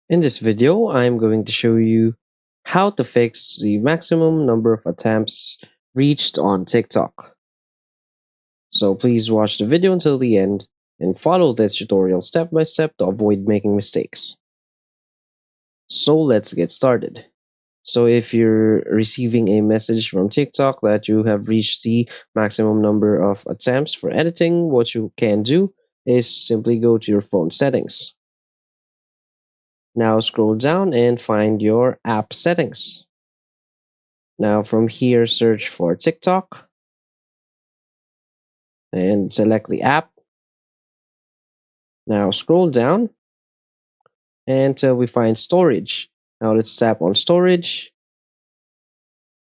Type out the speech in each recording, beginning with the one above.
In this video, I'm going to show you how to fix the maximum number of attempts reached on TikTok. So please watch the video until the end and follow this tutorial step by step to avoid making mistakes. So let's get started. So if you're receiving a message from TikTok that you have reached the maximum number of attempts for editing, what you can do is simply go to your phone settings. Now scroll down and find your app settings. Now from here, search for TikTok and select the app. Now scroll down until we find storage. Now let's tap on storage.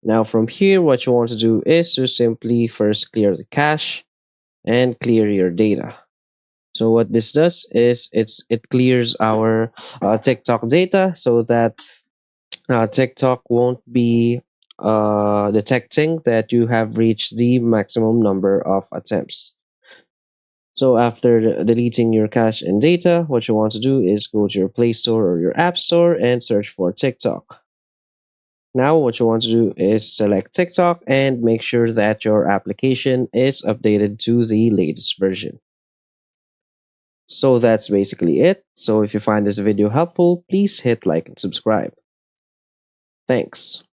Now from here, what you want to do is to simply first clear the cache and clear your data. So what this does is it clears our TikTok data so that TikTok won't be detecting that you have reached the maximum number of attempts. So after deleting your cache and data, what you want to do is go to your Play Store or your App Store and search for TikTok. Now what you want to do is select TikTok and make sure that your application is updated to the latest version. So that's basically it. So if you find this video helpful, please hit like and subscribe. Thanks.